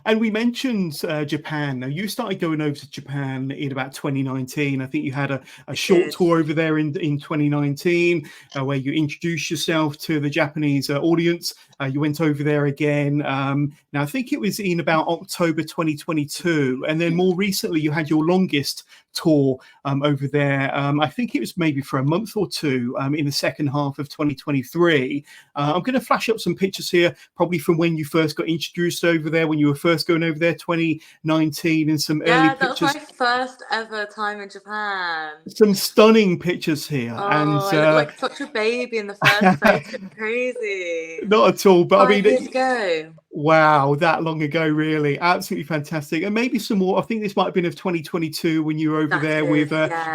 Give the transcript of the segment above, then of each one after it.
And we mentioned Japan. Now, you started going over to Japan in about 2019. I think you had a short tour over there in 2019 where you introduced yourself to the Japanese audience. You went over there again. Now, I think it was in about October 2022. And then more recently, you had your longest tour over there. I think it was maybe for a month or two in the second half of 2023. I'm going to flash up some pictures here, probably from when you first got introduced over there, when you were first going over there, 2019, and some early pictures. Yeah, that was my first ever time in Japan. Some stunning pictures here. Oh, And I look like such a baby in the first photo. Crazy. Not at all, but 5 years ago. Wow, that long ago, really. Absolutely fantastic. And maybe some more. I think this might have been of 2022 when you were over there with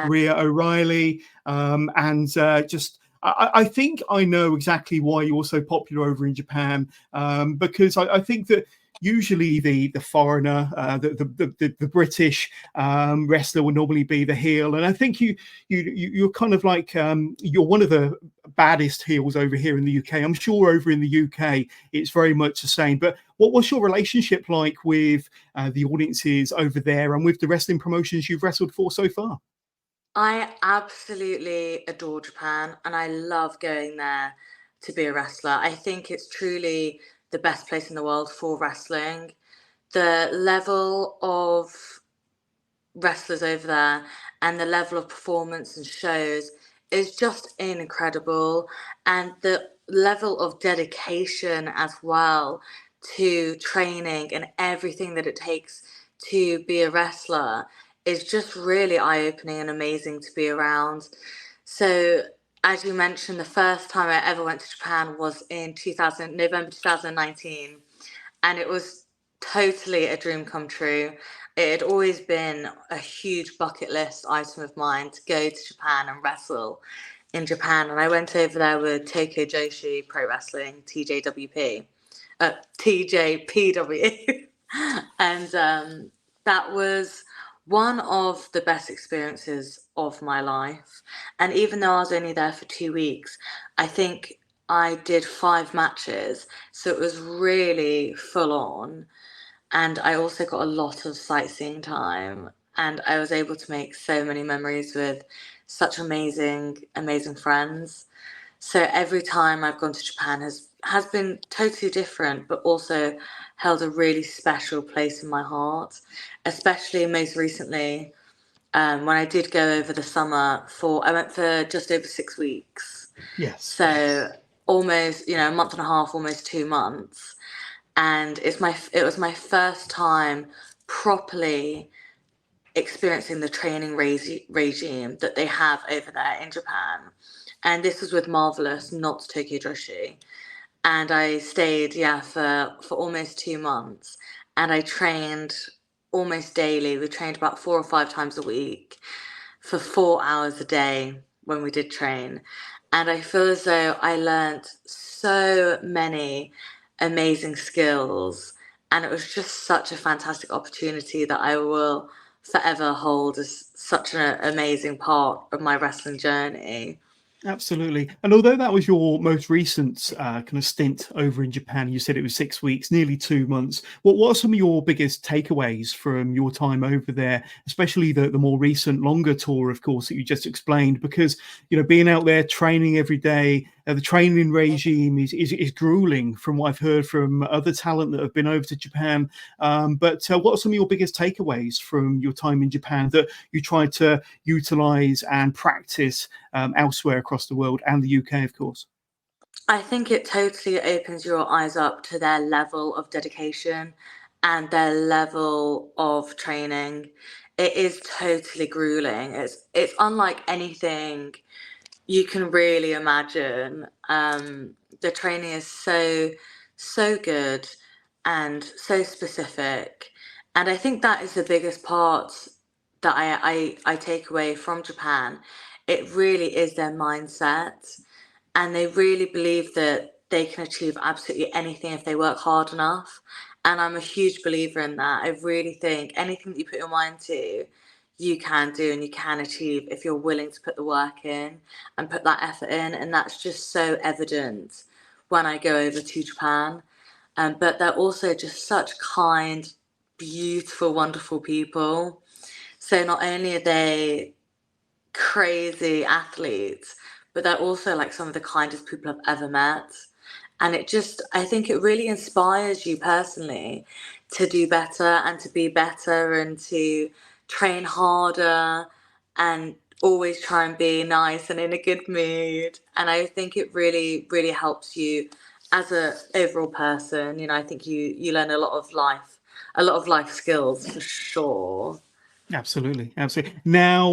Rhea O'Reilly. I think I know exactly why you're so popular over in Japan, because I think that usually the foreigner, the British wrestler will normally be the heel, and I think you're kind of like you're one of the baddest heels over here in the UK. I'm sure over in the UK it's very much the same. But what's your relationship like with the audiences over there and with the wrestling promotions you've wrestled for so far? I absolutely adore Japan, and I love going there to be a wrestler. I think it's truly the best place in the world for wrestling. The level of wrestlers over there and the level of performance and shows is just incredible. And the level of dedication as well to training and everything that it takes to be a wrestler is just really eye-opening and amazing to be around. So as you mentioned, the first time I ever went to Japan was in November 2019, and it was totally a dream come true. It had always been a huge bucket list item of mine to go to Japan and wrestle in Japan. And I went over there with Tokyo Joshi Pro Wrestling, TJPW. And that was one of the best experiences of my life. And even though I was only there for 2 weeks, I think I did 5 matches. So it was really full on. And I also got a lot of sightseeing time. And I was able to make so many memories with such amazing, amazing friends. So every time I've gone to Japan has been totally different, but also held a really special place in my heart, especially most recently when I did go over the summer I went for just over 6 weeks. Yes. So almost, a month and a half, almost 2 months. And it was my first time properly experiencing the training regime that they have over there in Japan. And this was with Marvellous, not Tokyo Joshi. And I stayed, for almost 2 months. And I trained almost daily. We trained about 4 or 5 times a week for 4 hours a day when we did train. And I feel as though I learned so many amazing skills. And it was just such a fantastic opportunity that I will forever hold as such an amazing part of my wrestling journey. Absolutely. And although that was your most recent kind of stint over in Japan, you said it was 6 weeks, nearly 2 months. What are some of your biggest takeaways from your time over there, especially the more recent, longer tour, of course, that you just explained? Because, being out there training every day, the training regime is grueling from what I've heard from other talent that have been over to Japan. But what are some of your biggest takeaways from your time in Japan that you try to utilize and practice elsewhere across the world and the UK, of course? I think it totally opens your eyes up to their level of dedication and their level of training. It is totally grueling. It's unlike anything you can really imagine. The training is so good and so specific. And I think that is the biggest part that I take away from Japan. It really is their mindset. And they really believe that they can achieve absolutely anything if they work hard enough. And I'm a huge believer in that. I really think anything that you put your mind to, you can do and you can achieve if you're willing to put the work in and put that effort in. And that's just so evident when I go over to Japan. But they're also just such kind, beautiful, wonderful people. So not only are they crazy athletes, but they're also like some of the kindest people I've ever met. And I think it really inspires you personally to do better and to be better and to train harder and always try and be nice and in a good mood. And I think it really, really helps you as a overall person. You know, I think you learn a lot of life skills for sure. Absolutely. Now,